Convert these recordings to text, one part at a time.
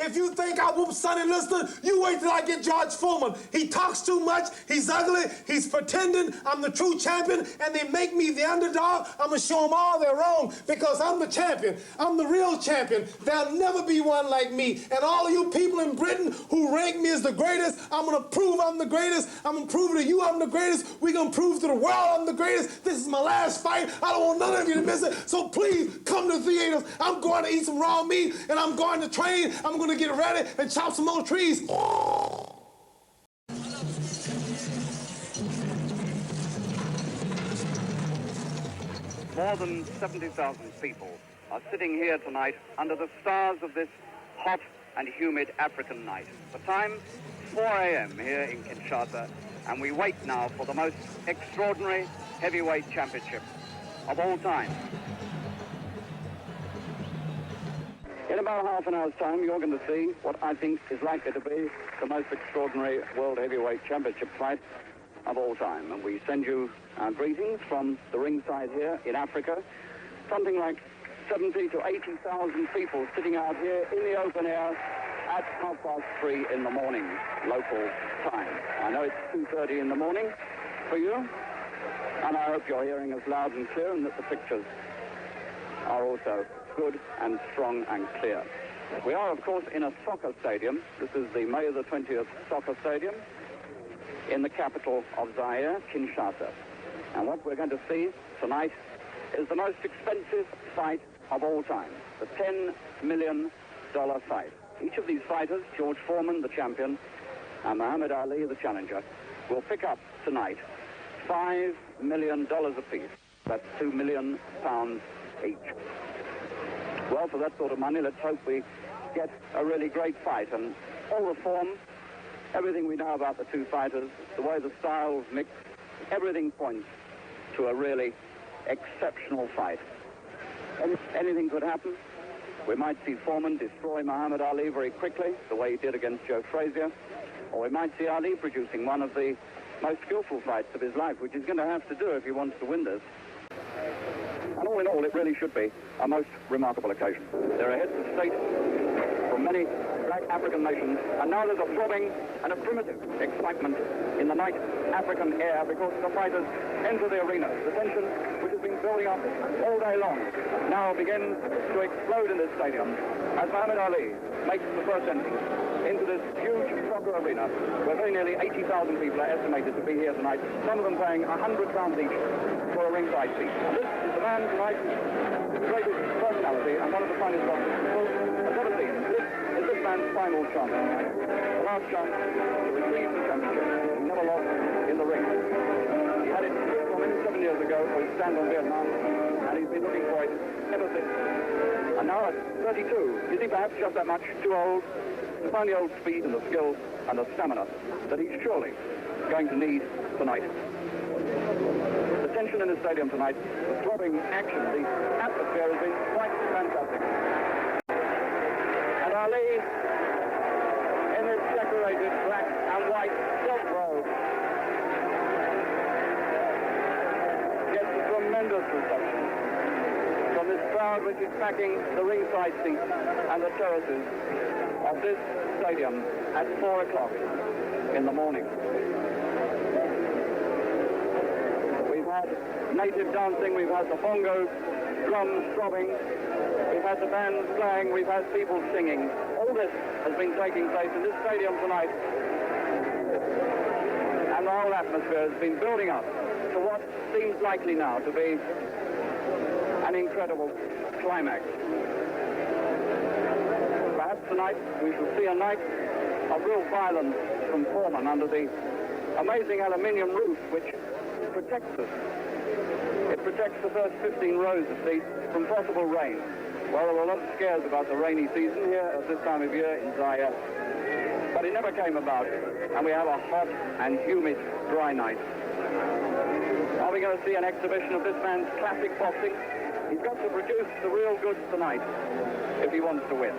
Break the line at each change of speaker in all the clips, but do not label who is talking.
If you think I whoop Sonny Liston, you wait till I get George Foreman. He talks too much, he's ugly, he's pretending I'm the true champion, and they make me the underdog. I'm gonna show them all they're wrong, because I'm the champion. I'm the real champion. There'll never be one like me. And all of you people in Britain who rank me as the greatest, I'm gonna prove I'm the greatest. I'm gonna prove to you I'm the greatest. We're gonna prove to the world I'm the greatest. This is my last fight. I don't want none of you to miss it. So please come to the theaters. I'm going to eat some raw meat, and I'm going to train. I'm going to get ready and chop some more trees.
More than 70,000 people are sitting here tonight under the stars of this hot and humid African night. The time, 4 a.m. here in Kinshasa, and we wait now for the most extraordinary heavyweight championship of all time. In about half an hour's time, you're going to see what I think is likely to be the most extraordinary World Heavyweight Championship fight of all time. And we send you our greetings from the ringside here in Africa. Something like 70 to 80,000 people sitting out here in the open air at 3:30 in the morning, local time. I know it's 2:30 in the morning for you, and I hope you're hearing us loud and clear, and that the pictures are also good and strong and clear. We are, of course, in a soccer stadium. This is the May the 20th soccer stadium in the capital of Zaire, Kinshasa. And what we're going to see tonight is the most expensive fight of all time, the $10 million fight. Each of these fighters, George Foreman, the champion, and Muhammad Ali, the challenger, will pick up tonight $5 million apiece. That's £2 million each. Well, for that sort of money, let's hope we get a really great fight. And all the form, everything we know about the two fighters, the way the styles mix, everything points to a really exceptional fight. Anything could happen. We might see Foreman destroy Muhammad Ali very quickly, the way he did against Joe Frazier. Or we might see Ali producing one of the most skillful fights of his life, which he's going to have to do if he wants to win this. And all in all, it really should be a most remarkable occasion. There are heads of state from many black African nations, and now there's a throbbing and a primitive excitement in the night African air because the fighters enter the arena. The tension, which has been building up all day long, now begins to explode in this stadium as Muhammad Ali makes the first entry into this huge soccer arena where very nearly 80,000 people are estimated to be here tonight, some of them paying £100 each for a ringside seat. And this is the man tonight, the greatest personality and one of the finest boxers has ever seen. This is this man's final chance tonight. The last chance to retrieve the championship. He never lost in the ring. He had it from him 7 years ago for his stand on Vietnam, and he's been looking for it ever since. And now at 32, is he perhaps just that much too old to find the old speed and the skill and the stamina that he's surely going to need tonight? The tension in the stadium tonight, the throbbing action, the atmosphere has been quite fantastic. And Ali, in his decorated black and white silk robe, gets a tremendous reception from this crowd which is packing the ringside seats and the terraces of this stadium at 4 o'clock in the morning. We've had native dancing, we've had the bongos, drums throbbing, we've had the bands playing, we've had people singing. All this has been taking place in this stadium tonight, and the whole atmosphere has been building up to what seems likely now to be an incredible climax. Perhaps tonight we shall see a night of real violence from Foreman under the amazing aluminium roof which protects us. It protects the first 15 rows of seats from possible rain. Well, there were a lot of scares about the rainy season here at this time of year in Zaire, but it never came about, and we have a hot and humid, dry night. Are we going to see an exhibition of this man's classic boxing? He's got to produce the real goods tonight if he wants to win.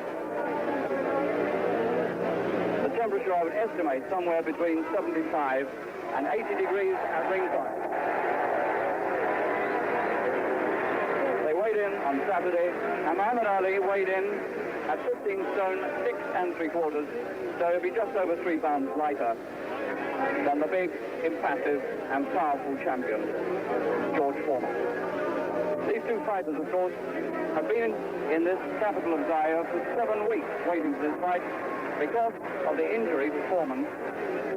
The temperature, I would estimate, somewhere between 75 and 80 degrees at ringside. They wade in on Saturday, and Muhammad Ali weighed in at 15 stone 6 3/4, so he'll be just over 3 pounds lighter than the big, impassive and powerful champion, George Foreman. These two fighters, of course, have been in this capital of Zaire for 7 weeks waiting for this fight because of the injury to Foreman,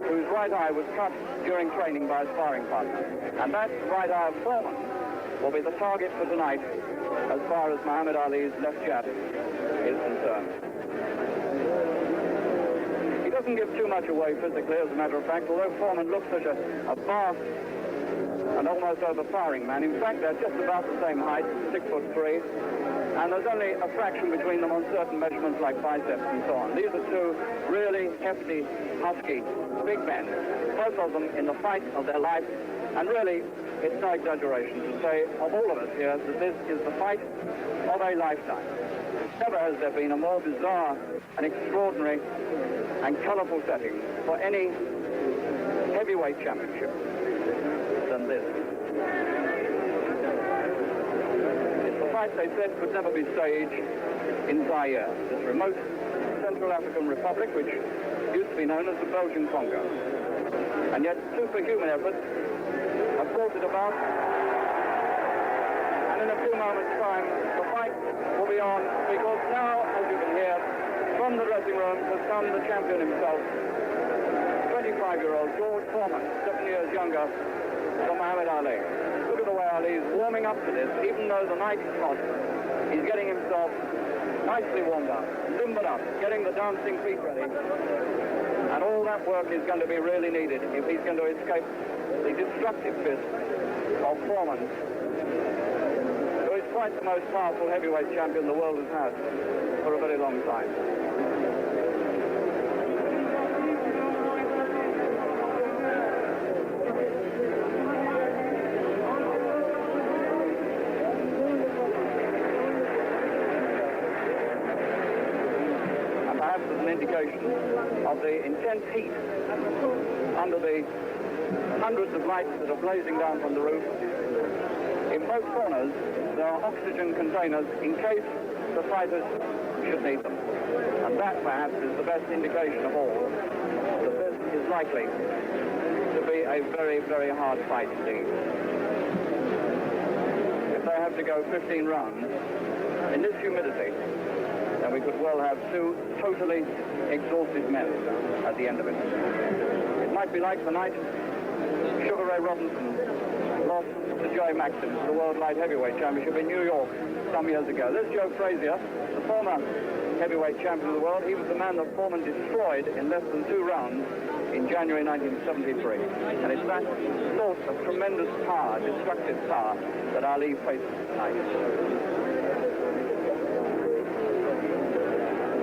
whose right eye was cut during training by a sparring partner. And that right eye of Foreman will be the target for tonight as far as Muhammad Ali's left jab is concerned. He doesn't give too much away physically, as a matter of fact, although Foreman looks such a vast and almost overpowering man. In fact, they're just about the same height, 6'3", and there's only a fraction between them on certain measurements like biceps and so on. These are two really hefty, husky, big men, both of them in the fight of their life, and really, it's no exaggeration to say of all of us here that this is the fight of a lifetime. Never has there been a more bizarre and extraordinary and colourful setting for any heavyweight championship than this. It's the fight, they said, could never be staged in Zaire, this remote Central African Republic, which used to be known as the Belgian Congo. And yet superhuman efforts have brought it about, and in a few moments' time, the fight will be on, because now, as you can hear, from the dressing room has come the champion himself, 25-year-old George Foreman, 7 years younger than Muhammad Ali. Look at the way Ali is warming up to this, even though the night is hot. He's getting himself nicely warmed up, limbered up, getting the dancing feet ready. And all that work is going to be really needed if he's going to escape the destructive fist of Foreman, who is quite the most powerful heavyweight champion the world has had for a very long time. Indication of the intense heat under the hundreds of lights that are blazing down from the roof. In both corners, there are oxygen containers in case the fighters should need them. And that, perhaps, is the best indication of all, that this is likely to be a very, very hard fight indeed. If they have to go 15 rounds in this humidity, then we could well have two totally exhausted men at the end of it. It might be like the night Sugar Ray Robinson lost to Joey Maxim for the World Light Heavyweight Championship in New York some years ago. There's Joe Frazier, the former heavyweight champion of the world. He was the man that Foreman destroyed in less than 2 rounds in January 1973. And it's that sort of tremendous power, destructive power, that Ali faces tonight.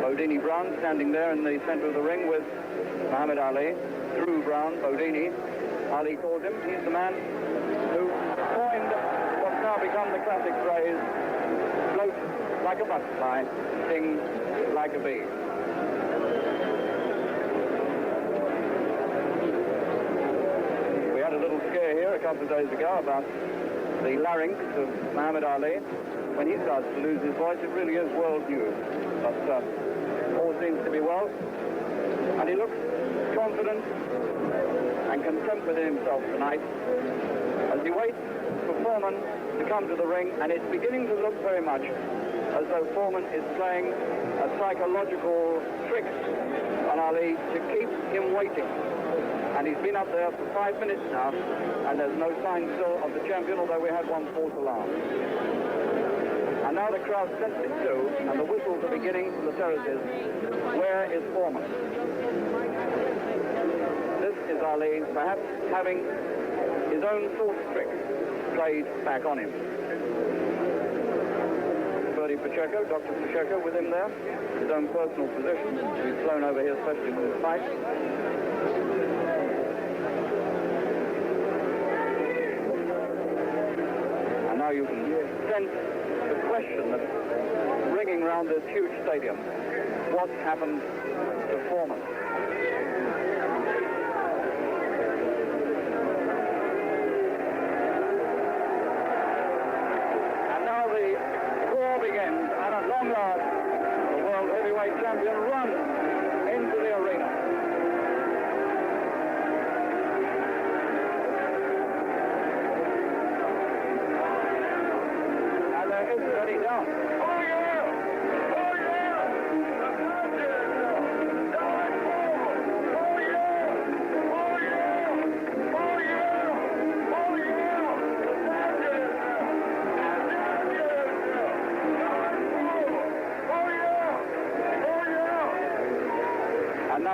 Bodini Brown standing there in the center of the ring with Muhammad Ali. Drew Brown, Bodini, Ali calls him. He's the man who coined what's now become the classic phrase, float like a butterfly, sting like a bee. We had a little scare here a couple of days ago about the larynx of Muhammad Ali. When he starts to lose his voice, it really is world news. But all seems to be well, and he looks confident and content within himself tonight as he waits for Foreman to come to the ring, and it's beginning to look very much as though Foreman is playing a psychological trick on Ali to keep him waiting. And he's been up there for 5 minutes now, and there's no sign still of the champion, although we had one false alarm. And now the crowd sense it too, and the whistles are beginning from the terraces. Where is Foreman? This is Ali, perhaps having his own thought trick played back on him. Bertie Pacheco, Dr. Pacheco with him there, his own personal physician, who's flown over here especially for this fight. And now you can sense the question that's ringing around this huge stadium. What happened to Foreman? And now the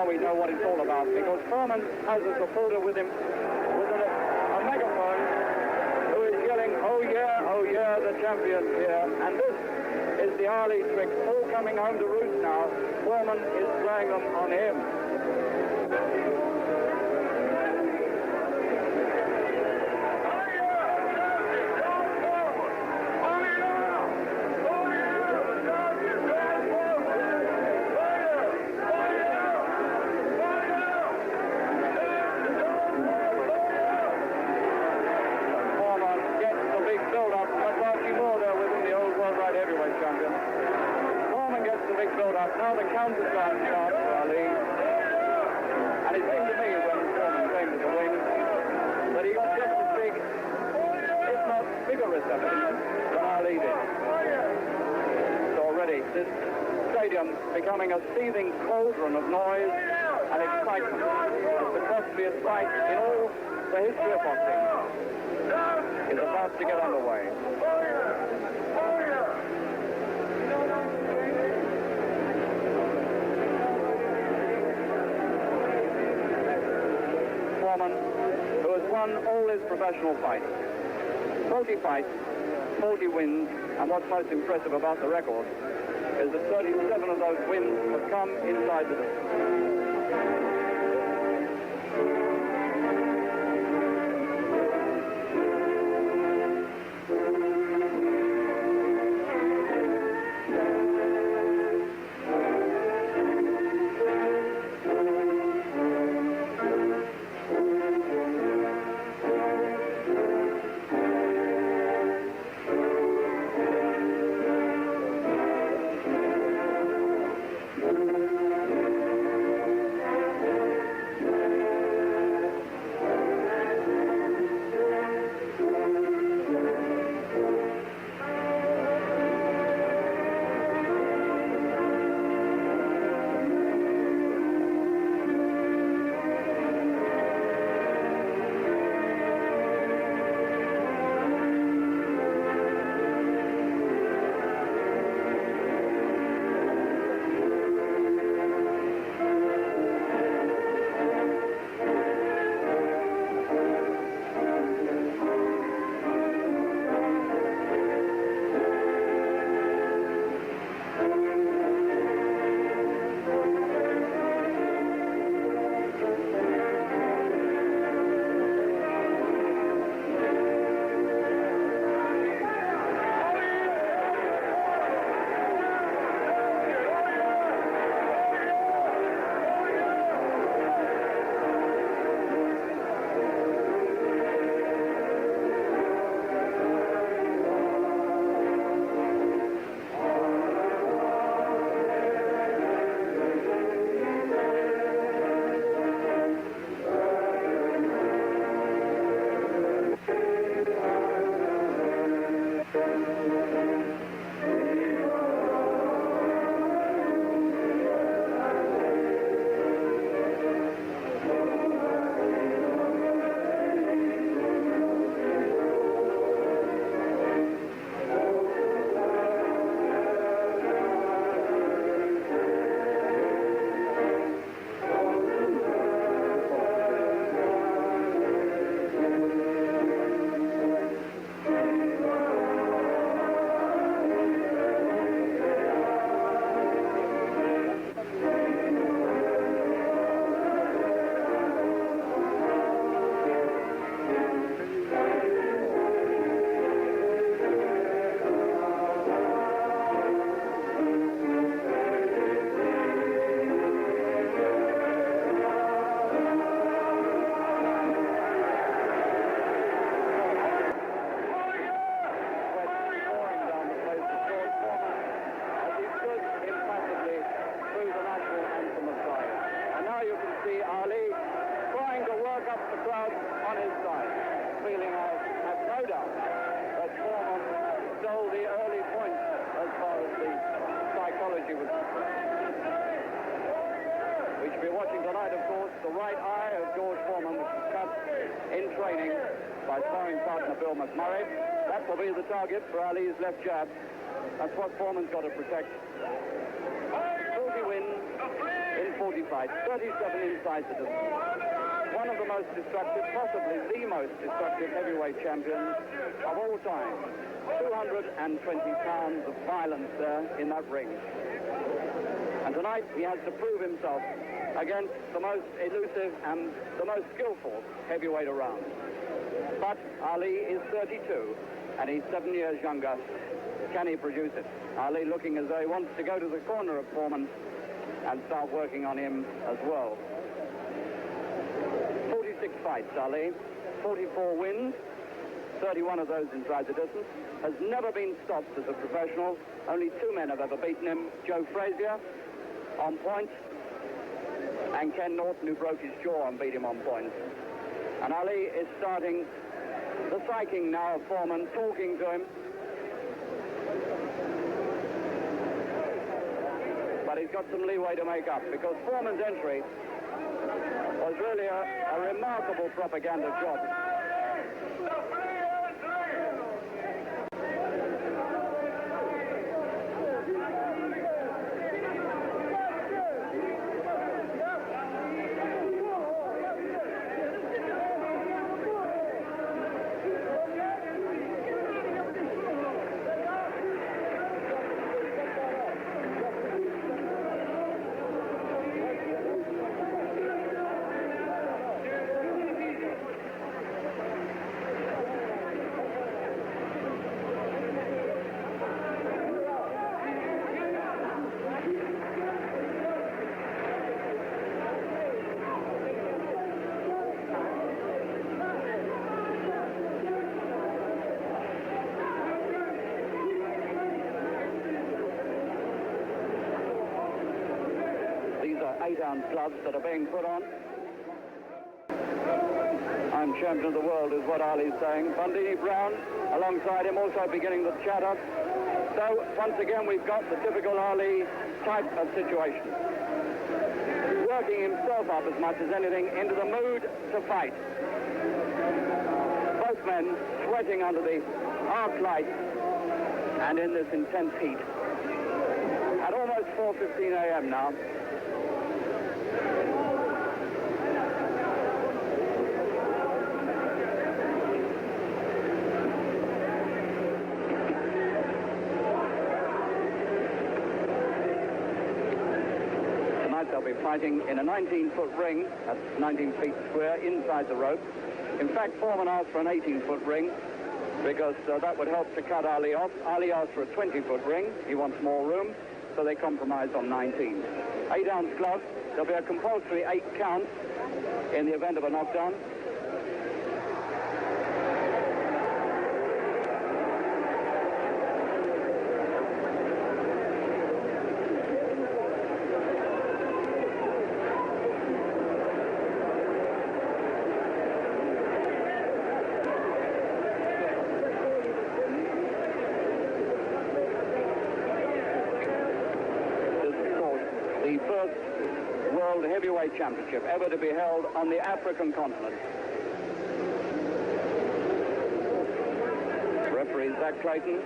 now we know what it's all about, because Foreman has a supporter with him with a megaphone who is yelling, oh yeah, the champion's here. And this is the Ali trick, all coming home to roost now. Foreman is playing them on him. Now the counter-slam starts for Ali. And it seemed to me when Foreman came to the ring that he got just as big, if not bigger reception than Ali did. So already this stadium becoming a seething cauldron of noise and excitement. It's the costliest fight in all the history of boxing. It's about to get underway. Foreman, who has won all his professional fights. 40 fights, 40 wins, and what's most impressive about the record is that 37 of those wins have come inside the distance. The right eye of George Foreman was cut in training by sparring partner Bill McMurray. That will be the target for Ali's left jab. That's what Foreman's got to protect. 40 wins in 40 fight, 37 inside the distance. One of the most destructive, possibly the most destructive heavyweight champions of all time. 220 pounds of violence there in that ring. And tonight he has to prove himself against the most elusive and the most skillful heavyweight around. But Ali is 32 and he's 7 years younger. Can he produce it? Ali looking as though he wants to go to the corner of Foreman and start working on him as well. 46 fights, Ali. 44 wins. 31 of those inside the distance. Has never been stopped as a professional. Only 2 men have ever beaten him. Joe Frazier on points, and Ken Norton, who broke his jaw and beat him on points. And Ali is starting the psyching now of Foreman, talking to him. But he's got some leeway to make up, because Foreman's entry was really a remarkable propaganda job. These are 8-ounce gloves that are being put on. I'm champion of the world, is what Ali's saying. Bundini Brown alongside him, also beginning the chatter. So once again we've got the typical Ali type of situation. Working himself up as much as anything into the mood to fight. Both men sweating under the arc light and in this intense heat. At almost 4:15 a.m. now. They'll be fighting in a 19-foot ring, that's 19 feet square, inside the rope. In fact, Foreman asked for an 18-foot ring because that would help to cut Ali off. Ali asked for a 20-foot ring. He wants more room, so they compromised on 19. 8-ounce gloves. There'll be a compulsory 8 counts in the event of a knockdown. The first World Heavyweight Championship ever to be held on the African continent. Referee Zach Clayton.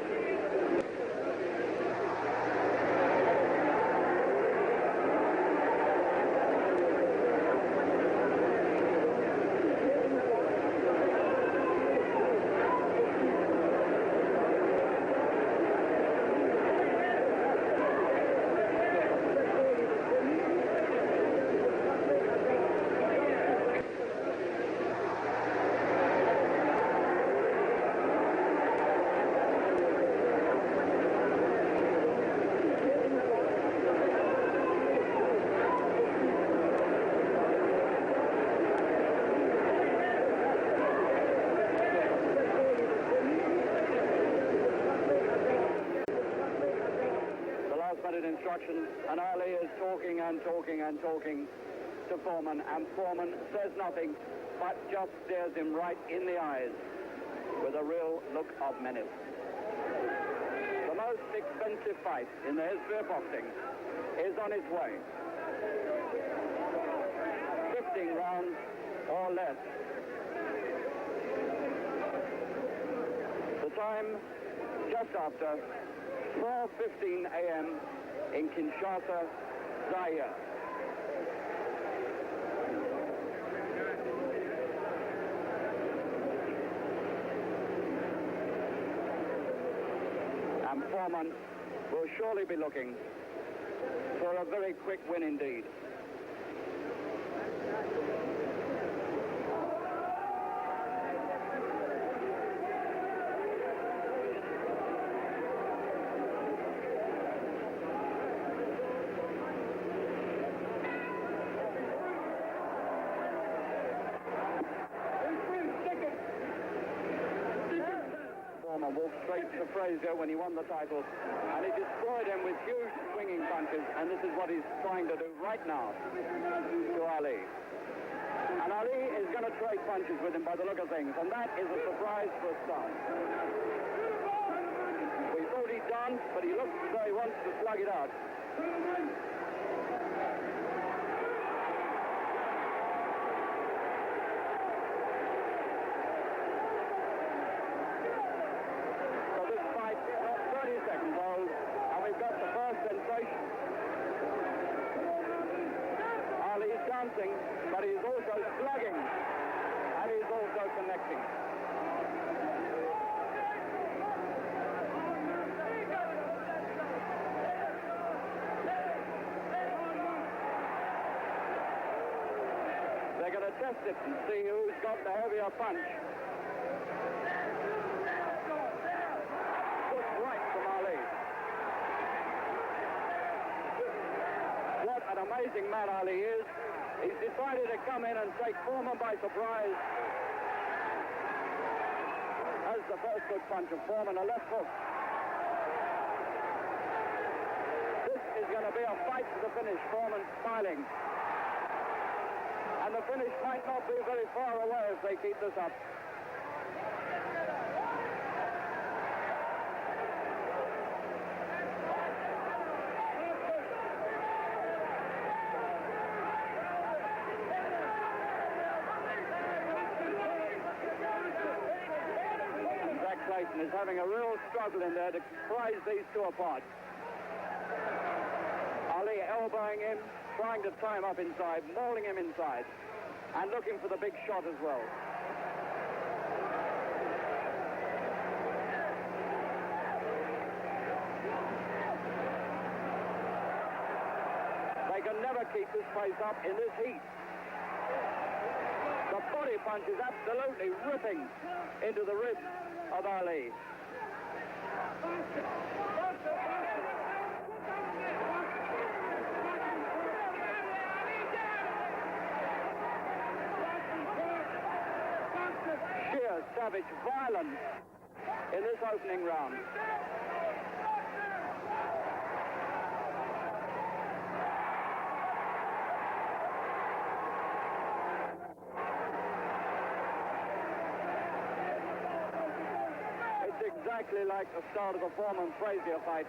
Instructions, and Ali is talking and talking and talking to Foreman, and Foreman says nothing but just stares him right in the eyes with a real look of menace. The most expensive fight in the history of boxing is on its way. 15 rounds or less. The time just after 4:15 a.m. in Kinshasa, Zaire. Foreman will surely be looking for a very quick win indeed. Foreman walked straight to Frazier when he won the title, and he destroyed him with huge swinging punches, and this is what he's trying to do right now to Ali. And Ali is going to trade punches with him by the look of things, and that is a surprise for a start. We thought he'd done, but he looks as though he wants to slug it out. But he's also slugging, and he's also connecting. They're going to test it and see who's got the heavier punch. Good right from Ali. What an amazing man Ali is. He's decided to come in and take Foreman by surprise. As the first good punch of Foreman, a left hook. This is going to be a fight to the finish. Foreman smiling. And the finish might not be very far away if they keep this up. Is having a real struggle in there to prize these two apart. Ali elbowing him, trying to tie him up inside, mauling him inside, and looking for the big shot as well. They can never keep this pace up in this heat. The body punch is absolutely ripping into the ribs of Ali. Sheer savage violence in this opening round. Exactly like the start of the Foreman-Frazier fight.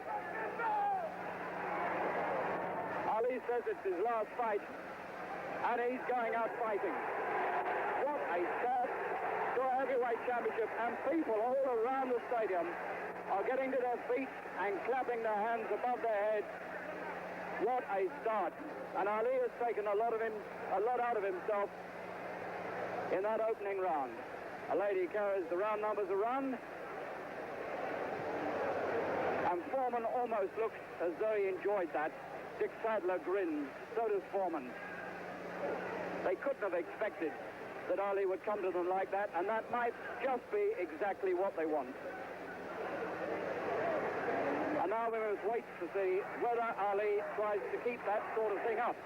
Ali says it's his last fight, and he's going out fighting. What a start to a heavyweight championship, and people all around the stadium are getting to their feet and clapping their hands above their heads. What a start. And Ali has taken a lot out of himself in that opening round. A lady carries the round numbers around. And Foreman almost looks as though he enjoyed that. Dick Sadler grins. So does Foreman. They couldn't have expected that Ali would come to them like that, and that might just be exactly what they want. And now we must wait to see whether Ali tries to keep that sort of thing up.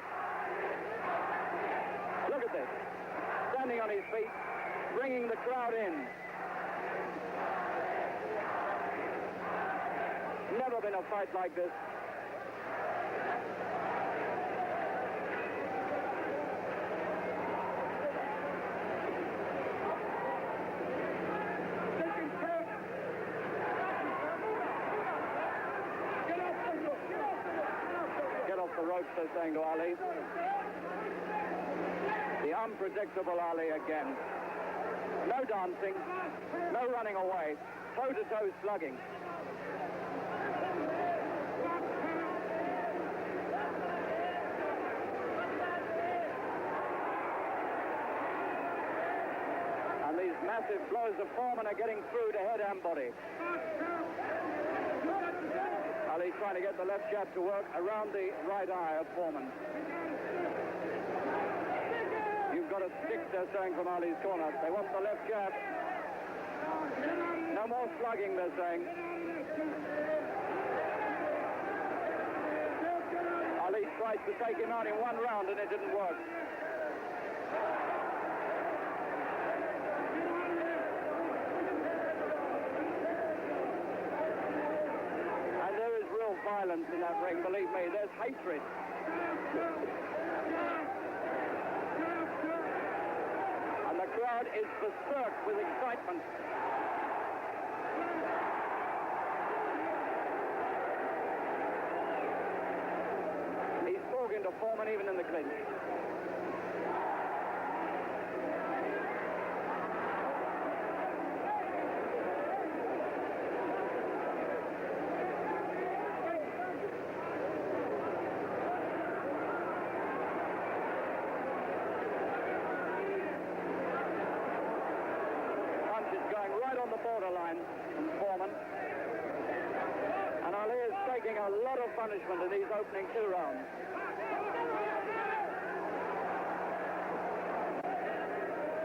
Look at this. Standing on his feet, bringing the crowd in. Never been a fight like this. Get off the ropes, they're saying to Ali. The unpredictable Ali again. No dancing, no running away, toe-to-toe slugging. And these massive blows of Foreman are getting through to head and body. he's trying to get the left jab to work around the right eye of Foreman. You've got a stick, they're saying, from Ali's corner. They want the left jab. No more slugging, they're saying. Ali tried to take him out in one round and it didn't work. And there is real violence in that ring, believe me. There's hatred. And the crowd is berserk with excitement. He's talking to Foreman even in the clinch. On the borderline from Foreman. And Ali is taking a lot of punishment in these opening 2 rounds.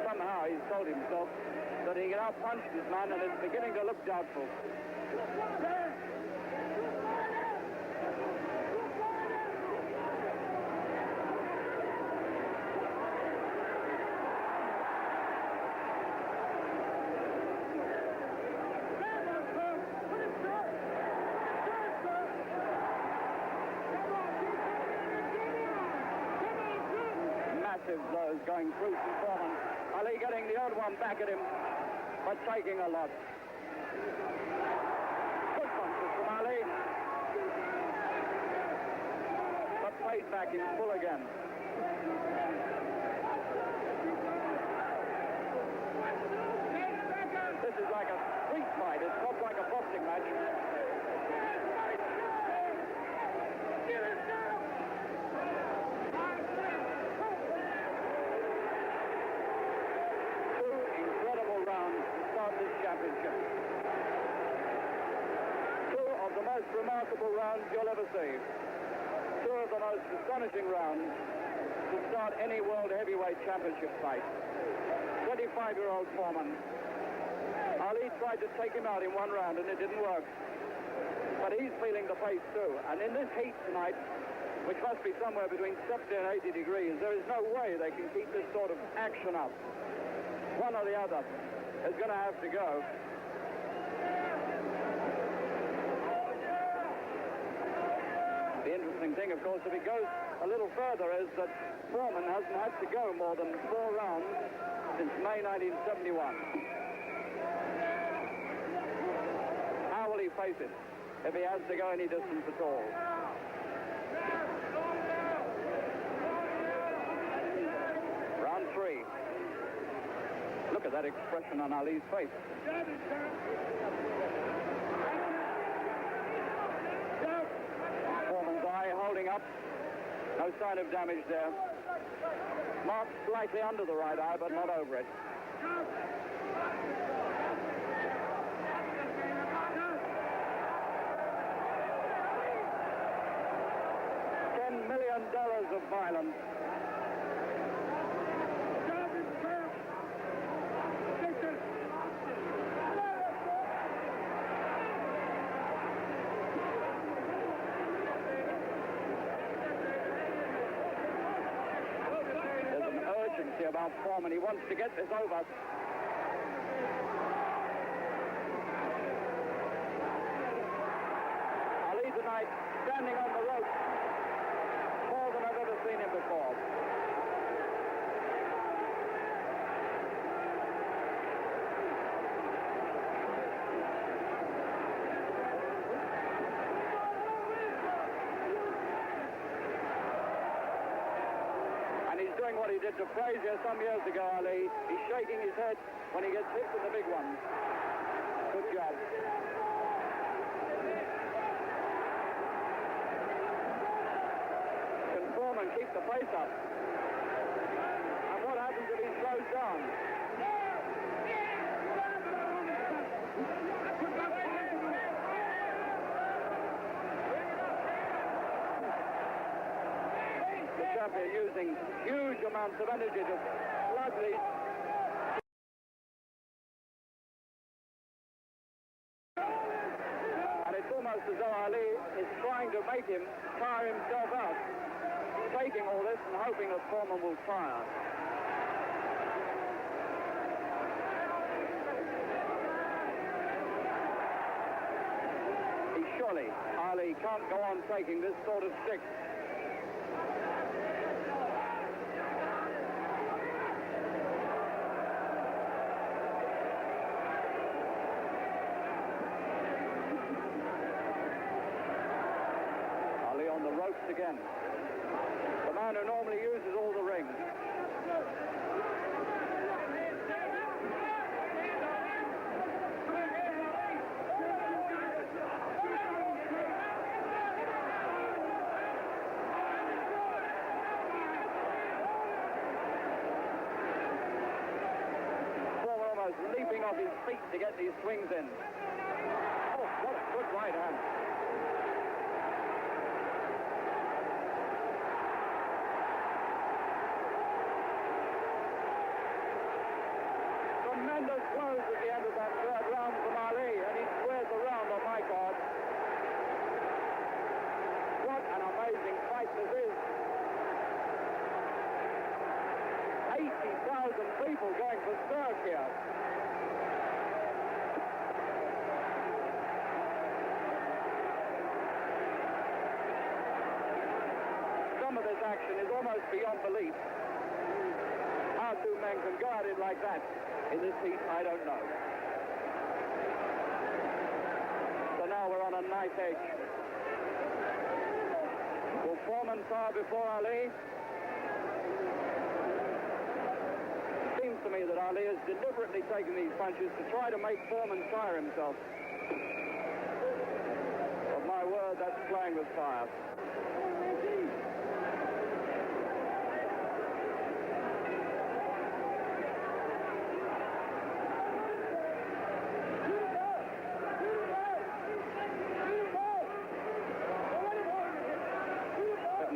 Somehow he's told himself that he can out-punch this man, and it's beginning to look doubtful. Blows going through from Foreman. Ali getting the odd one back at him, but taking a lot. Good punches from Ali, but paid back in full again. This is like a street fight. It's not like a boxing match. This championship. 2 of the most remarkable rounds you'll ever see. 2 of the most astonishing rounds to start any World Heavyweight Championship fight. 25-year-old Foreman. Ali tried to take him out in 1 round and it didn't work. But he's feeling the pace too. And in this heat tonight, which must be somewhere between 70 and 80 degrees, there is no way they can keep this sort of action up. One or the other is going to have to go. The interesting thing, of course, if it goes a little further, is that Foreman hasn't had to go more than 4 rounds since May 1971. How will he face it if he has to go any distance at all? Round 3. Look at that expression on Ali's face. Foreman's eye holding up. No sign of damage there. Marked slightly under the right eye, but not over it. $10 million of violence. About Foreman. He wants to get this over. Ali tonight standing on the rope more than I've ever seen him before. What he did to Frazier some years ago, Ali. He's shaking his head when he gets hit with the big one. Good job. Can Foreman keep the pace up? And what happens if he slows down? here using huge amounts of energy to flood these. And it's almost as though Ali is trying to make him tire himself out, taking all this and hoping that Foreman will fire. Surely, Ali can't go on taking this sort of stick. Ali on the ropes again. The man who normally uses all the rings. Leaping off his feet to get these swings in. Oh, what a good right hand. Tremendous blows at the end of that third round from Ali, and he squares around on my card. What an amazing fight this is. 80,000 people going berserk here. Some of this action is almost beyond belief. How two men can go at it like that in this heat, I don't know. So now we're on a knife edge. Will Foreman fire before Ali? To me that Ali has deliberately taken these punches to try to make Foreman tire himself. But my word, that's playing with fire.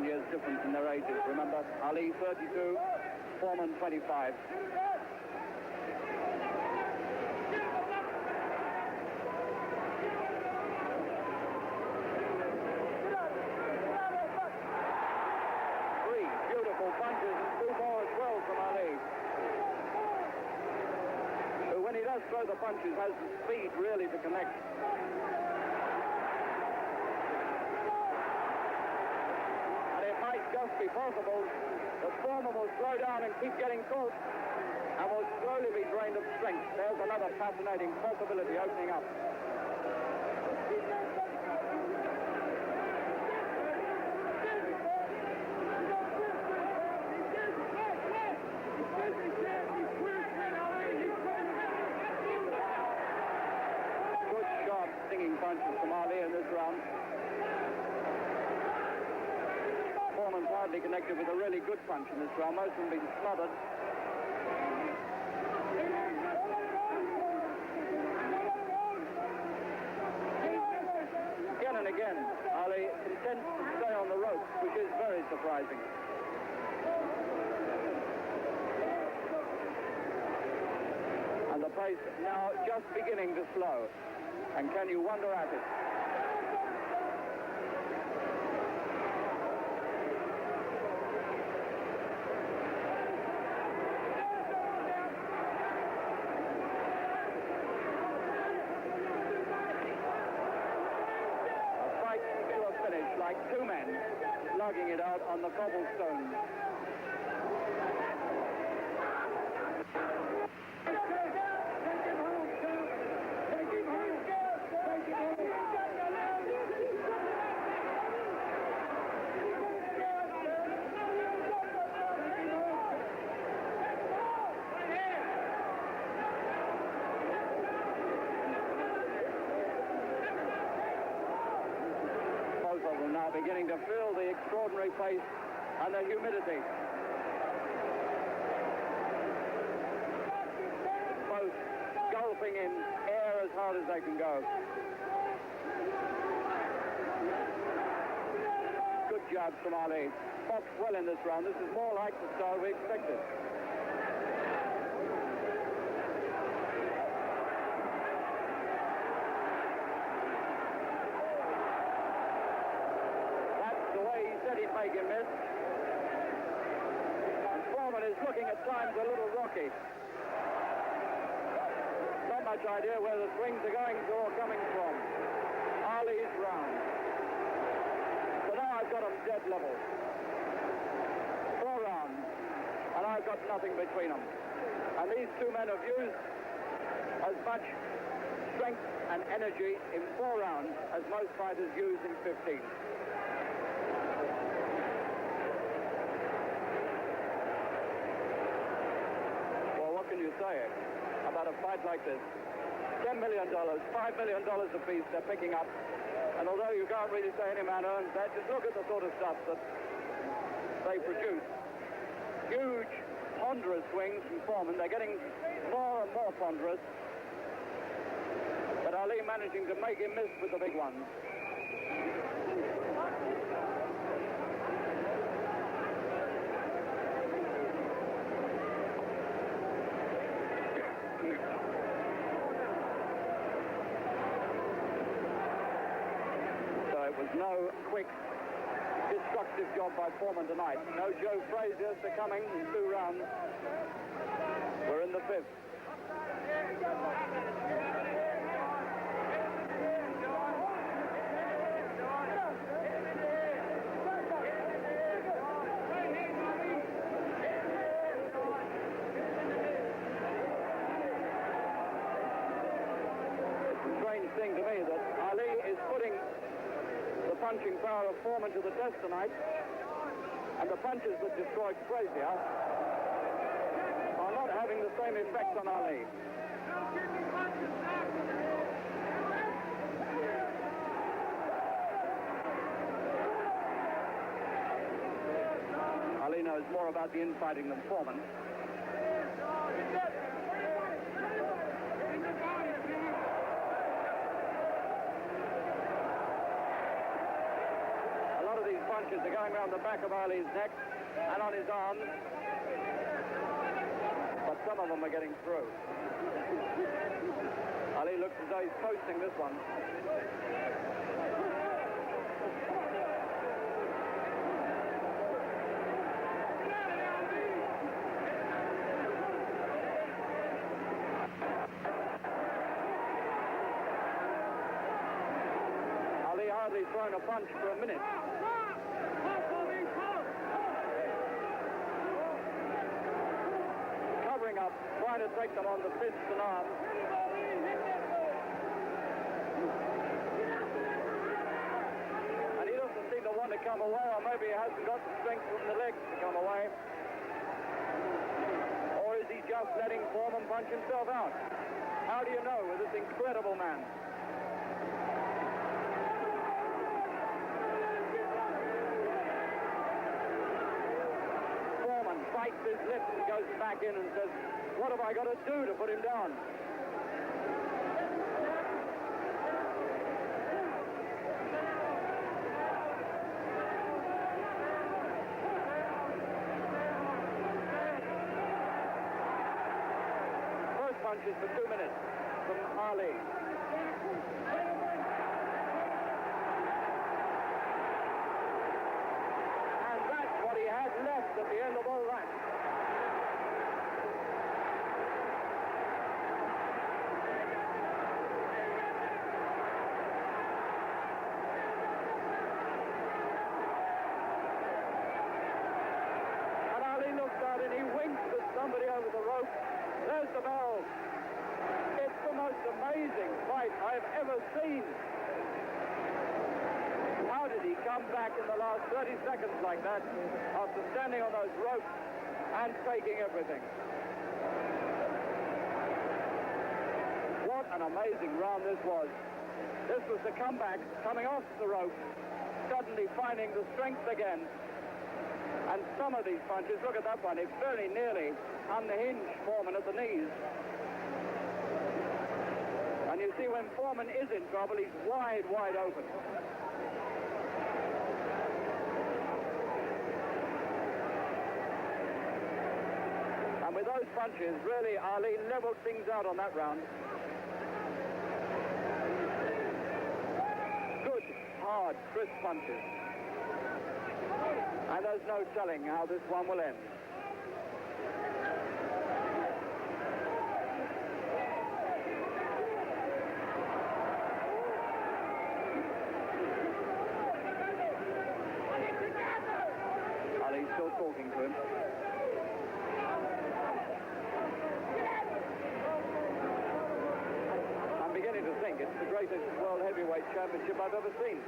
Years difference in their ages, remember? Ali 32, Foreman 25. Three beautiful punches and two more as well from Ali, who, when he does throw the punches, has the speed really to connect. Just be possible that Foreman will slow down and keep getting caught and will slowly be drained of strength. There's another fascinating possibility opening up. Good, sharp, stinging punches from Ali in this round. Foreman's hardly connected with a really good punch in this round. Most of them being smothered. Again and again, Ali intends to stay on the ropes, which is very surprising. And the pace now just beginning to slow. And can you wonder at it? Like two men slugging it out on the cobblestones. Now beginning to feel the extraordinary pace and the humidity. Both gulping in air as hard as they can go. Good jabs from Ali. Boxed well in this round. This is more like the style we expected. That's the way he said he'd make him miss. And Foreman is looking at times a little rocky. Not much idea where the swings are going to or coming from. Ali's round. So now I've got them dead level. 4 rounds, and I've got nothing between them. And these two men have used as much strength and energy in 4 rounds as most fighters use in 15. Well, what can you say about a fight like this? $10 million, $5 million apiece they're picking up. And although you can't really say any man earns that, just look at the sort of stuff that they produce. Huge, ponderous swings from Foreman. They're getting more and more ponderous. But Ali managing to make him miss with the big ones. It was no quick, destructive job by Foreman tonight. No Joe Frazier succumbing in 2 rounds. We're in the 5th. It's a strange thing to me that Ali is putting the punching power of Foreman to the test tonight, and the punches that destroyed Frazier are not having the same effect on Ali. Ali knows more about the infighting than Foreman. Punches are going around the back of Ali's neck and on his arms, but some of them are getting through. Ali looks as though he's posting this one. Ali hardly thrown a punch for a minute. Up, trying to take them on the fists and arms. And he doesn't seem to want to come away, or maybe he hasn't got the strength from the legs to come away. Or is he just letting Foreman punch himself out? How do you know with this incredible man? Bites his lips and goes back in and says, what have I got to do to put him down? First punches for 2 minutes from Ali. Has left at the end of all that. And Ali looks out and he winks at somebody over the rope. There's the bell. It's the most amazing fight I've ever seen. How did he come back in the last 30 seconds like that after standing on those ropes and taking everything? What an amazing round this was. This was the comeback, coming off the rope, suddenly finding the strength again. And some of these punches, look at that one, it very nearly unhinged Foreman at the knees. And you see when Foreman is in trouble, he's wide, wide open. those punches, really, Ali leveled things out on that round. Good, hard, crisp punches. And there's no telling how this one will end. Ali's still talking to him. I'm beginning to think it's the greatest World Heavyweight Championship I've ever seen.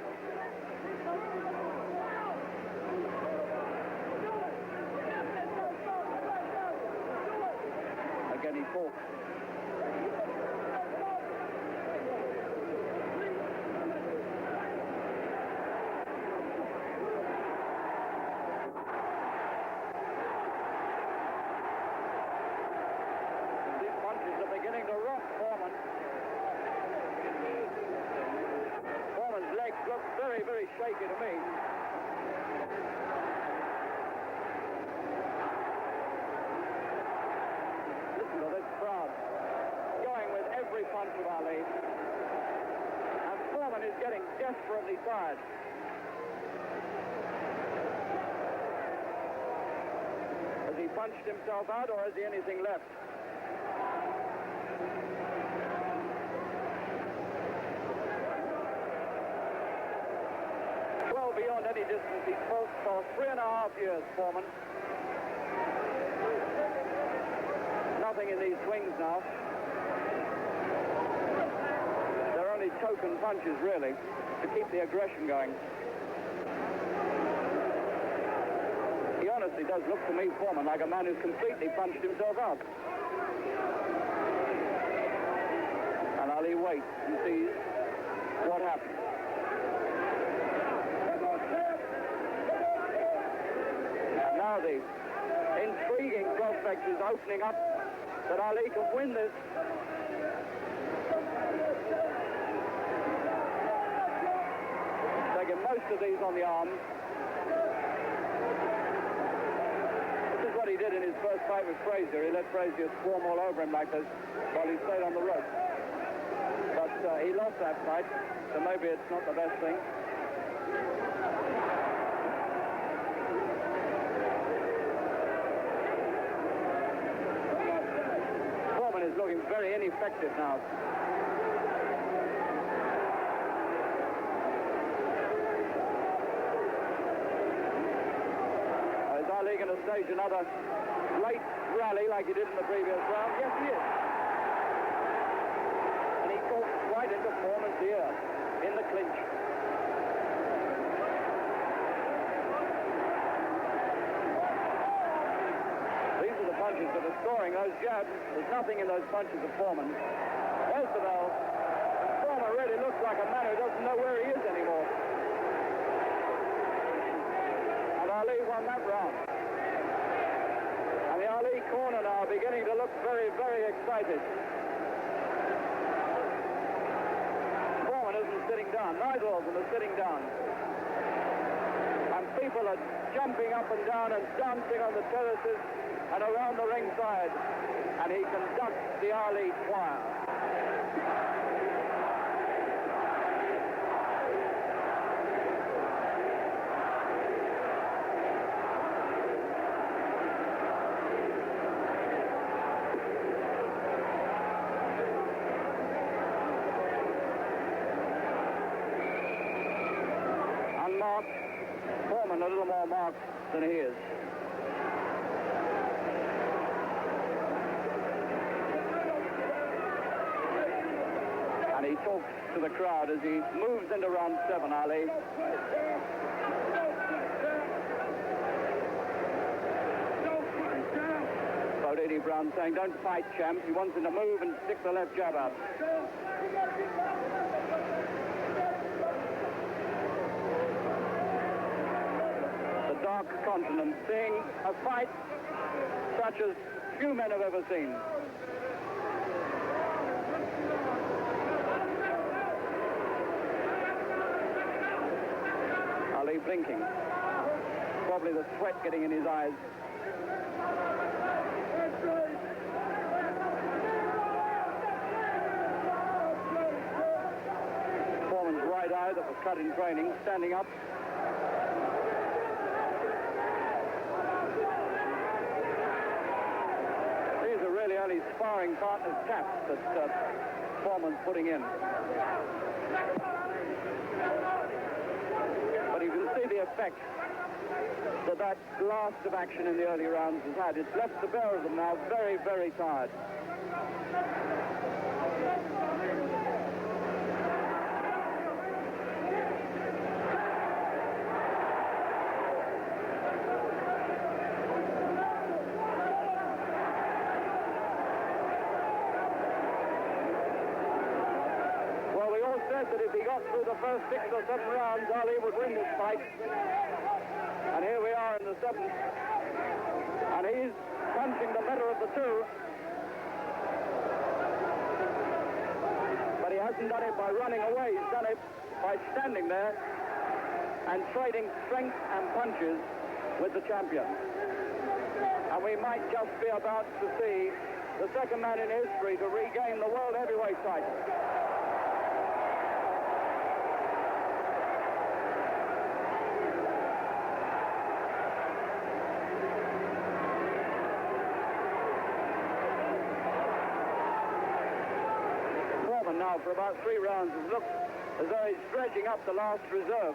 Again he talks. These punches are beginning to rock Foreman. Foreman's legs look very, very shaky to me. Listen to this crowd going with every punch of Ali. And Foreman is getting desperately tired. Has he punched himself out, or has he anything left? Well beyond any distance. He's fought for 3.5 years, Foreman. Nothing in these swings now. They're only token punches, really, to keep the aggression going. He honestly does look to me, Foreman, like a man who's completely punched himself out. And Ali waits and sees what happens. And now the intriguing prospect is opening up that Ali can win this. Taking most of these on the arms. This is what he did in his first fight with Frazier. He let Frazier swarm all over him like this while he stayed on the rope. But he lost that fight, so maybe it's not the best thing. Foreman is looking very ineffective now. Is Ali going to stage another late rally like he did in the previous round? Yes, he is. And he talks right into Foreman's ear in the clinch. These are the punches that are scoring. Those jabs, there's nothing in those punches of Foreman. There's the bell. And Foreman really looks like a man who doesn't know where he is anymore. And Ali won that round. And the Ali corner now beginning to look very, very excited. Foreman isn't sitting down. Neither of them are sitting down. And people are jumping up and down and dancing on the terraces and around the ringside. And he conducts the Ali choir. Unmarked. Foreman a little more marked than he is. And he talks to the crowd as he moves into round 7, Ali. About Eddie Brown saying, don't fight, champ. He wants him to move and stick the left jab out. The Dark Continent seeing a fight such as few men have ever seen. Ali blinking. Probably the sweat getting in his eyes. hair that was cut in training, standing up. These are really only sparring partners' caps that Foreman's putting in. But you can see the effect that blast of action in the early rounds has had. It's left the pair of them now very, very tired. Well, we all said that if he got through the first 6 or 7 rounds, Ali would win this fight. And here we are in the 7th. And he's punching the better of the two. But he hasn't done it by running away. He's done it by standing there and trading strength and punches with the champion. And we might just be about to see the second man in history to regain the World Heavyweight title. Now for about 3 rounds has looked as though he's dredging up the last reserve.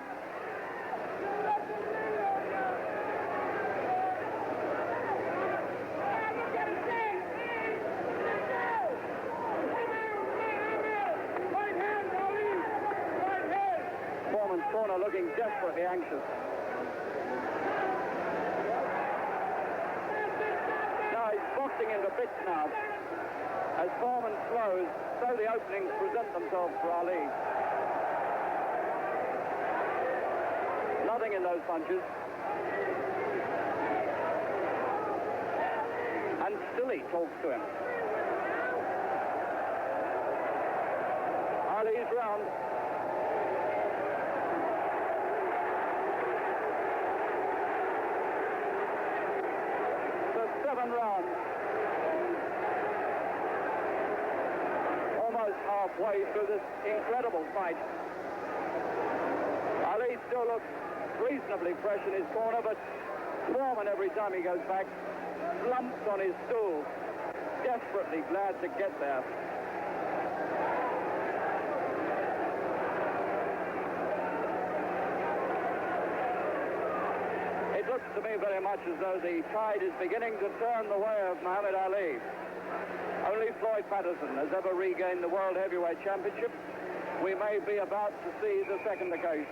Foreman's corner looking desperately anxious. Now he's boxing into bits now. As Foreman slows, so the openings present themselves for Ali. Nothing in those punches. And still he talks to him. Ali's round. The 7 rounds. Halfway through this incredible fight. Ali still looks reasonably fresh in his corner, but Foreman, every time he goes back, slumps on his stool, desperately glad to get there. It looks to me very much as though the tide is beginning to turn the way of Muhammad Ali. Only Floyd Patterson has ever regained the World Heavyweight Championship. We may be about to see the second occasion.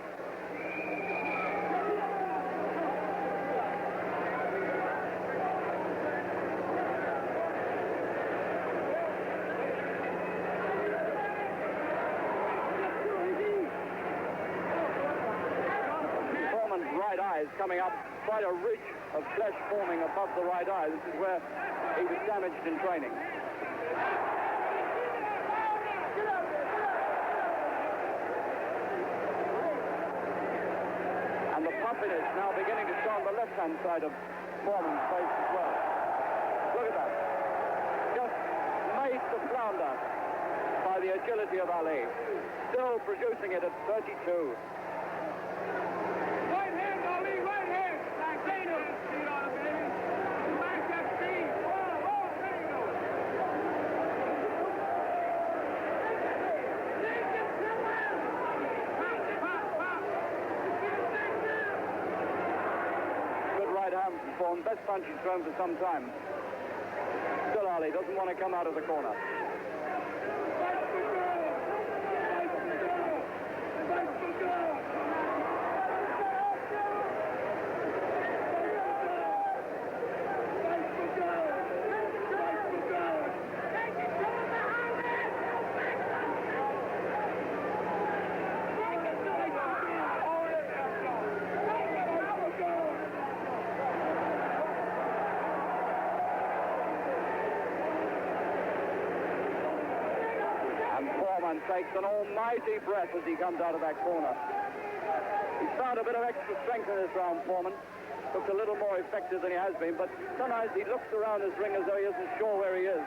Foreman's right eye is coming up, quite a ridge of flesh forming above the right eye. This is where he was damaged in training. And the puffiness now beginning to show on the left-hand side of Foreman's face as well. Look at that. Just made to flounder by the agility of Ali. Still producing it at 32.
Right hand, Ali, right hand. Like Dana.
Form, best punch he's thrown for some time. Still Ali doesn't want to come out of the corner. Takes an almighty breath as he comes out of that corner. He's found a bit of extra strength in this round, Foreman. Looks a little more effective than he has been, but sometimes he looks around this ring as though he isn't sure where he is.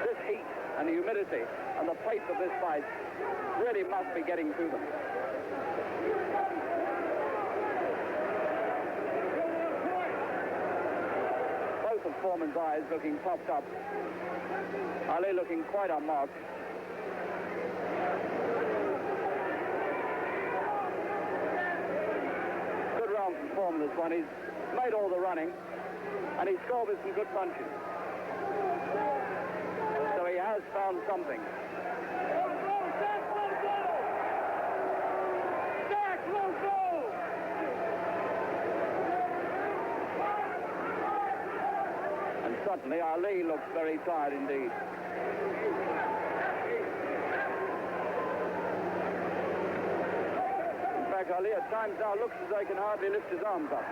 This heat and the humidity and the pace of this fight really must be getting to them. Both of Foreman's eyes looking puffed up. Ali looking quite unmarked. Good round from Foreman, this one. He's made all the running, and he scored with some good punches. So he has found something. And suddenly Ali looks very tired indeed. In fact, Ali at times now looks as though he can hardly lift his arms up.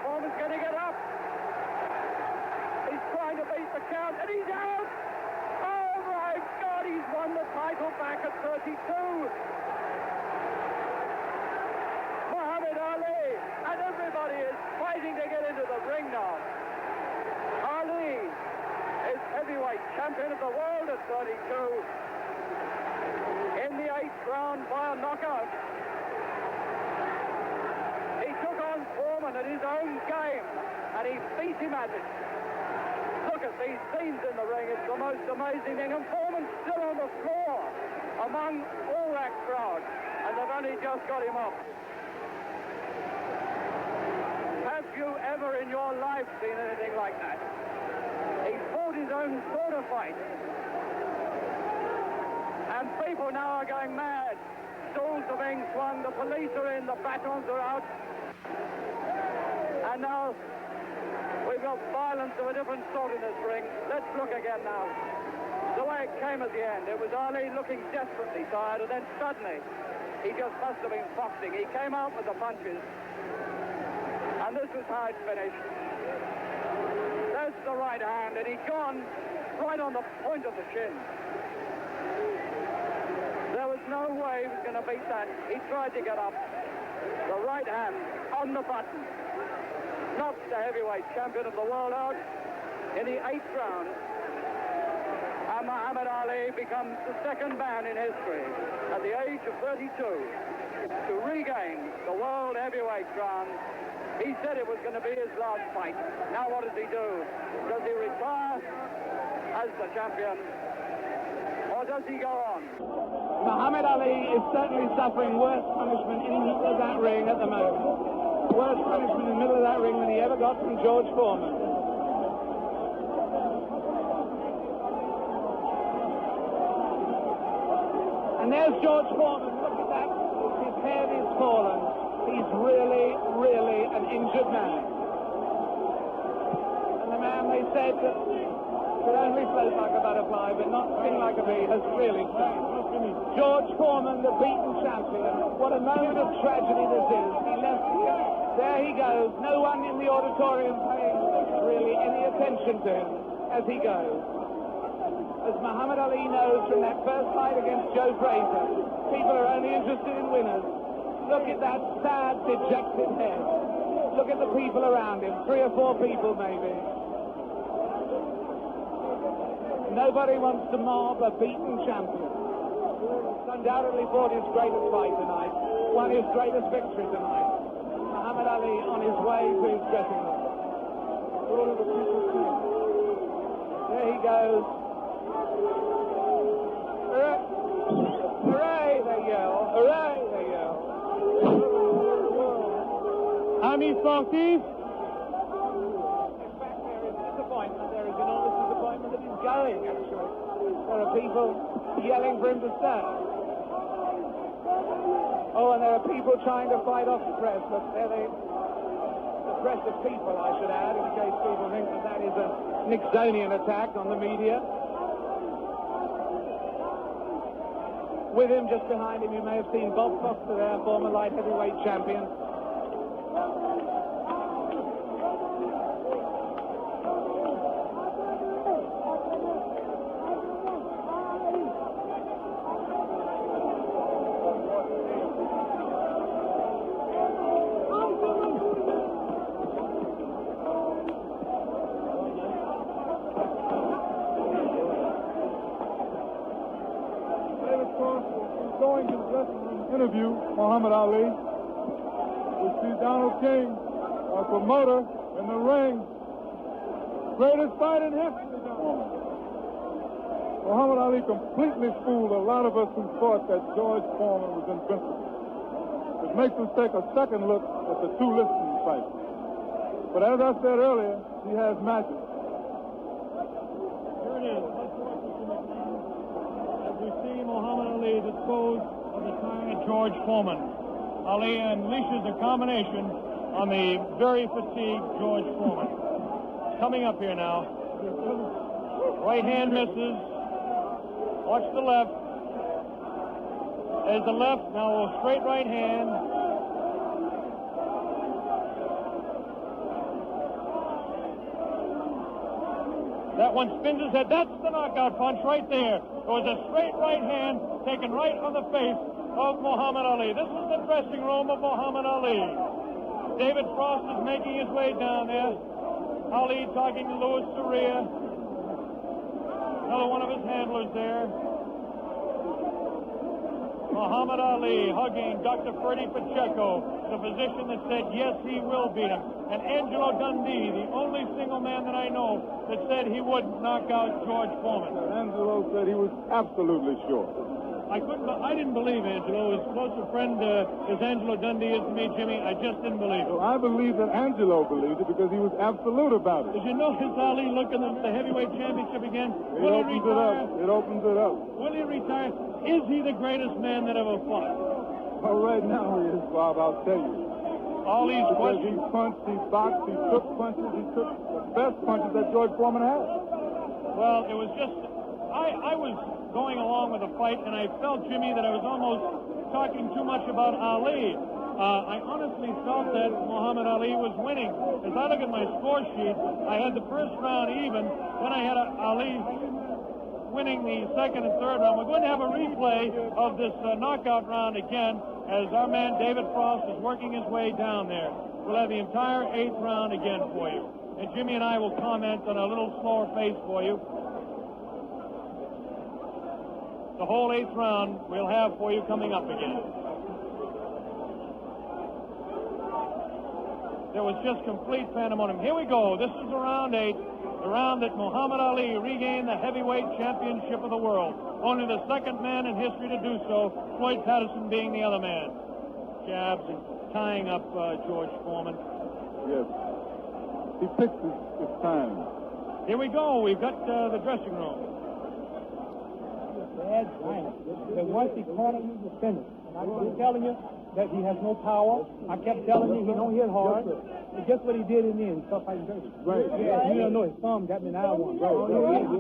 Foreman's going to get up. He's trying to beat the count, and he's out. Oh my God, he's won the title back at 32. Muhammad Ali, and everybody is fighting to get into the ring now. Ali is heavyweight champion of the world at 32. In the 8th round by a knockout. Foreman at his own game, and he beat him at it. Look at these scenes in the ring. It's the most amazing thing. And Foreman's still on the floor among all that crowd, and they've only just got him up. Have you ever in your life seen anything like that? He fought his own sort of fight. And people now are going mad. Stools are being swung, the police are in, the batons are out. And now we've got violence of a different sort in this ring. Let's look again now. The way it came at the end, it was Ali looking desperately tired, and then suddenly he just must have been boxing. He came out with the punches, and this is how it finished. There's the right hand, and he'd gone right on the point of the chin. There was no way he was going to beat that. He tried to get up. The right hand on the button knocks the heavyweight champion of the world out in the 8th round. And Muhammad Ali becomes the second man in history at the age of 32 to regain the world heavyweight crown. He said it was going to be his last fight. Now what does he do? Does he retire as the champion, or does he go on?
Muhammad Ali is certainly suffering worse punishment in the middle of that ring at the moment. Worse punishment in the middle of that ring than he ever got from George Foreman. And there's George Foreman. Look at that. His head is fallen. He's really, really an injured man. And the man they said that could only float like a butterfly but not sting like a bee has really changed. George Foreman, the beaten champion. What a moment of tragedy this is. He left here. There he goes. No one in the auditorium paying really any attention to him as he goes. As Muhammad Ali knows from that first fight against Joe Frazier, people are only interested in winners. Look at that sad, dejected head. Look at the people around him. 3 or 4 people maybe. Nobody wants to mob a beaten champion. Undoubtedly fought his greatest fight tonight, won his greatest victory tonight. Muhammad Ali on his way to his dressing room. There he goes. Hooray! Hooray, they yell. Hooray, they yell.
Amis sportifs,
In fact, there is disappointment. There is enormous disappointment that he's going, actually. There are people yelling for him to stay. Oh, and there are people trying to fight off the press, but they're the press of people, I should add, in case people think that that is a Nixonian attack on the media. With him, just behind him, you may have seen Bob Foster there, former light heavyweight champion.
interview Muhammad Ali. We see Donald King, our promoter, in the ring. Greatest fight in history. Muhammad Ali completely fooled a lot of us who thought that George Foreman was invincible. It makes us take a second look at the two listing fights. But as I said earlier, he has magic.
Here it is. Let's watch this in the crowd as we see Muhammad Ali dispose of the tired George Foreman. Ali unleashes a combination on the very fatigued George Foreman. Coming up here now. Right hand misses. Watch the left. There's the left. Now a straight right hand. That one spins his head. That's the knockout punch right there. It was a straight right hand taken right on the face of Muhammad Ali. This is the dressing room of Muhammad Ali. David Frost is making his way down there. Ali talking to Louis Zaire. Another one of his handlers there. Muhammad Ali hugging Dr. Freddie Pacheco, the physician that said, yes, he will beat him. And Angelo Dundee, the only single man that I know that said he would knock out George Foreman.
Angelo said he was absolutely sure.
I didn't believe Angelo. As close a friend as Angelo Dundee is to me, Jimmy, I just didn't believe it.
Well, I believe that Angelo believed it because he was absolute about it.
Did you notice Ali looking at the heavyweight championship again?
It opens it up. It opens it up.
Will he retire? Is he the greatest man that ever fought?
Well, right now he is, Bob, I'll tell you.
All these
Because
questions.
he punched, he boxed, he took punches, he took the best punches that George Foreman had.
Well, it was just, I was going along with the fight, and I felt, Jimmy, that I was almost talking too much about Ali. I honestly felt that Muhammad Ali was winning. As I look at my score sheet, I had the first round even, then I had Ali winning the second and third round. We're going to have a replay of this knockout round again as our man David Frost is working his way down there. We'll have the entire 8th round again for you. And Jimmy and I will comment on a little slower pace for you. The whole 8th round we'll have for you coming up again. There was just complete pandemonium. Here we go. This is the round 8. The round that Muhammad Ali regained the heavyweight championship of the world. Only the second man in history to do so, Floyd Patterson being the other man. Jabs and tying up George Foreman.
Yes. He fixed his time.
Here we go. We've got the dressing room.
Bad time. That once he caught him, he was finished. And I kept telling you that he has no power. I kept telling you he don't hit hard. And guess what he did in the end? He stopped fighting dirty. Right. Yeah, you don't know his thumb got me in the eye one. Right.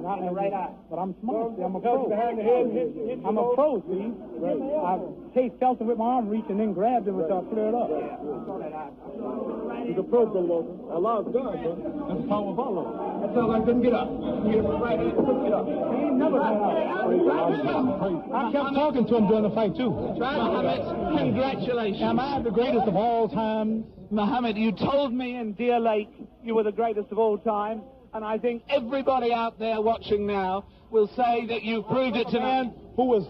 Not in the right eye. But I'm smart. See, I'm a pro. I'm a pro, see. Right. I chased Felton with my arm reach and then grabbed him until I cleared up.
He's a pro, Bill. Allah's God, man. That's the power of Allah.
That sounds like couldn't get up. Get him right hand, couldn't get up. He ain't never got up. I kept talking to him during the fight, too.
Mohammed, congratulations.
Am I the greatest of all time?
Mohammed, you told me in Deer Lake you were the greatest of all time, and I think everybody out there watching now will say that you proved it tonight.
Who was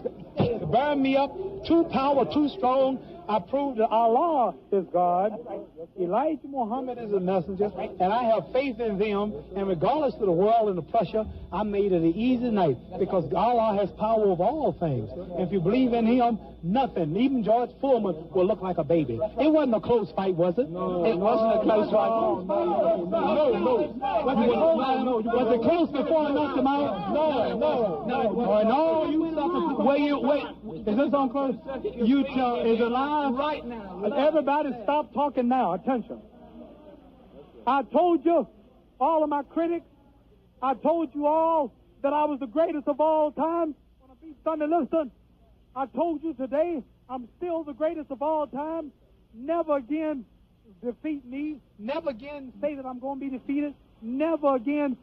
bearing me up, too powerful, too strong. I proved that Allah is God. Elijah Muhammad is a messenger, and I have faith in them. And regardless of the world and the pressure, I made it an easy night because Allah has power over all things. And if you believe in Him, nothing, even George Foreman, will look like a baby. It wasn't a close fight, was it?
No, it wasn't a close fight.
No. Was it close before I knocked him out? No. You suckers. Wait. Is this on close? You tell. Is it live?
Right now.
Everybody stop talking now. Attention. I told you, all of my critics, I told you all that I was the greatest of all time when I beat Sonny Liston. I told you today I'm still the greatest of all time. Never again defeat me. Never again say that I'm going to be defeated. Never again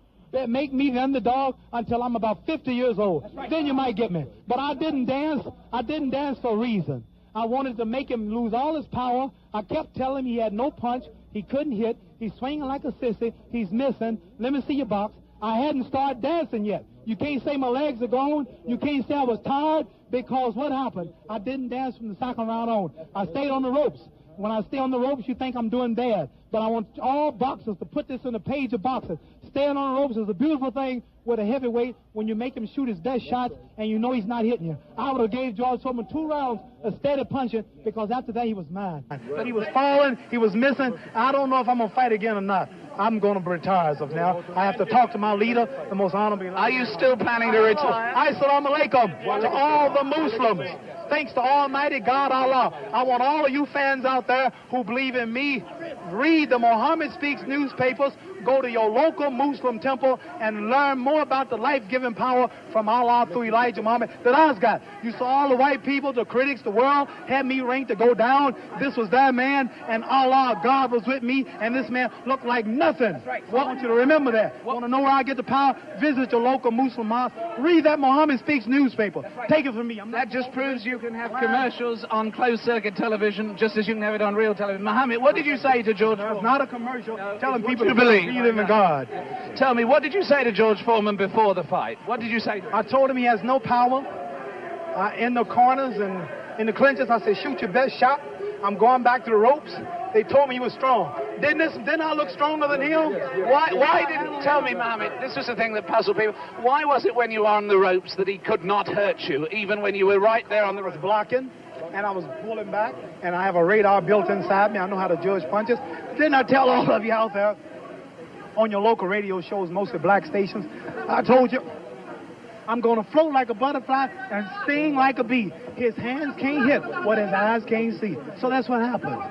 make me the underdog until I'm about 50 years old. Right. Then you might get me. But I didn't dance. I didn't dance for a reason. I wanted to make him lose all his power. I kept telling him he had no punch. He couldn't hit. He's swinging like a sissy. He's missing. Let me see your box. I hadn't started dancing yet. You can't say my legs are gone. You can't say I was tired. because what happened? I didn't dance from the second round on. I stayed on the ropes. When I stay on the ropes, you think I'm doing bad. But I want all boxers to put this in the page of boxing. Staying on the ropes is a beautiful thing with a heavyweight when you make him shoot his best shots and you know he's not hitting you. I would have gave George Foreman 2 rounds of steady punching because after that he was mine. But he was falling, he was missing. I don't know if I'm going to fight again or not. I'm going to retire as of now. I have to talk to my leader, the most honorable.
Are you still planning to retire?
Assalamu alaikum to all the Muslims. Thanks to Almighty God Allah. I want all of you fans out there who believe in me, read the Muhammad Speaks newspapers, go to your local Muslim temple and learn more about the life-giving power from Allah through Elijah Muhammad that I've got. You saw all the white people, the critics, the world had me ranked to go down. This was that man, and Allah, God was with me, and this man looked like nothing. I want you to remember that. Want to know where I get the power? Visit your local Muslim mosque. Read that Muhammad Speaks newspaper. Take it from me.
That just proves you can have commercials on closed-circuit television just as you can have it on real television. Muhammad, what did you say to George Foreman?
It's not a commercial. Telling people
to believe
in God.
Tell me, what did you say to George Foreman before the fight? What did you say to him?
I told him he has no power in the corners and in the clinches. I said, shoot your best shot. I'm going back to the ropes. They told me he was strong. Didn't I look stronger than him?
Why didn't tell me, Mohammed? This was the thing that puzzled people. Why was it when you were on the ropes that he could not hurt you, even when you were right there on the ropes?
Blocking, and I was pulling back, and I have a radar built inside me. I know how to judge punches. Didn't I tell all of you out there on your local radio shows, mostly black stations? I told you, I'm going to float like a butterfly and sting like a bee. His hands can't hit what his eyes can't see. So that's what happened.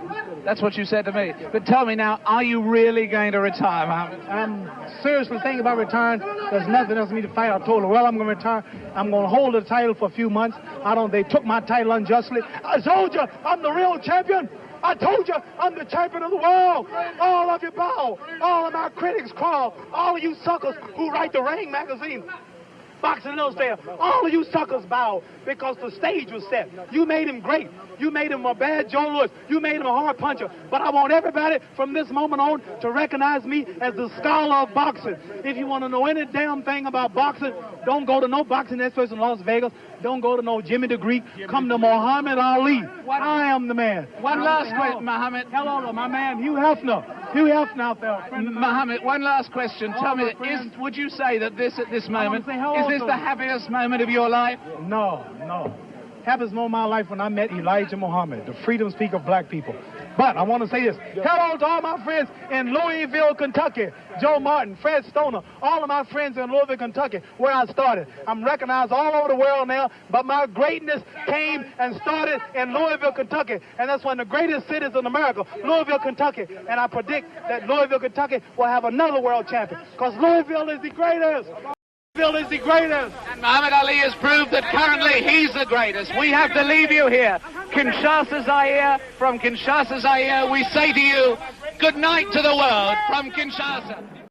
That's what you said to me. But tell me now, are you really going to retire, Mohammed?
I'm seriously thinking about retiring. There's nothing else for me to fight. I told her, well, I'm going to retire. I'm going to hold the title for a few months. They took my title unjustly. I told you, I'm the real champion. I told you, I'm the champion of the world. All of you bow. All of my critics crawl. All of you suckers who write the Ring magazine, Boxing Illustrated, all of you suckers bow because the stage was set. You made him great. You made him a bad Joe Louis. You made him a hard puncher. But I want everybody from this moment on to recognize me as the scholar of boxing. If you want to know any damn thing about boxing, don't go to no boxing experts in Las Vegas. Don't go to no Jimmy the Greek. Come to Muhammad Ali. I am the man.
One last question, Muhammad.
Hello, my man, Hugh Hefner. Hugh Hefner out there.
Muhammad, one last question. Tell me, would you say that this at this moment, is this the happiest moment of your life?
No. Happiest moment of my life when I met Elijah Muhammad, the freedom speaker of black people. But I want to say this. Hello to all my friends in Louisville, Kentucky. Joe Martin, Fred Stoner, all of my friends in Louisville, Kentucky, where I started. I'm recognized all over the world now, but my greatness came and started in Louisville, Kentucky. And that's one of the greatest cities in America, Louisville, Kentucky. And I predict that Louisville, Kentucky will have another world champion, because Louisville is the greatest. Louisville is the greatest.
And Muhammad Ali has proved that currently he's the greatest. We have to leave you here. Kinshasa, Zaire. From Kinshasa, Zaire, we say to you, good night to the world from Kinshasa.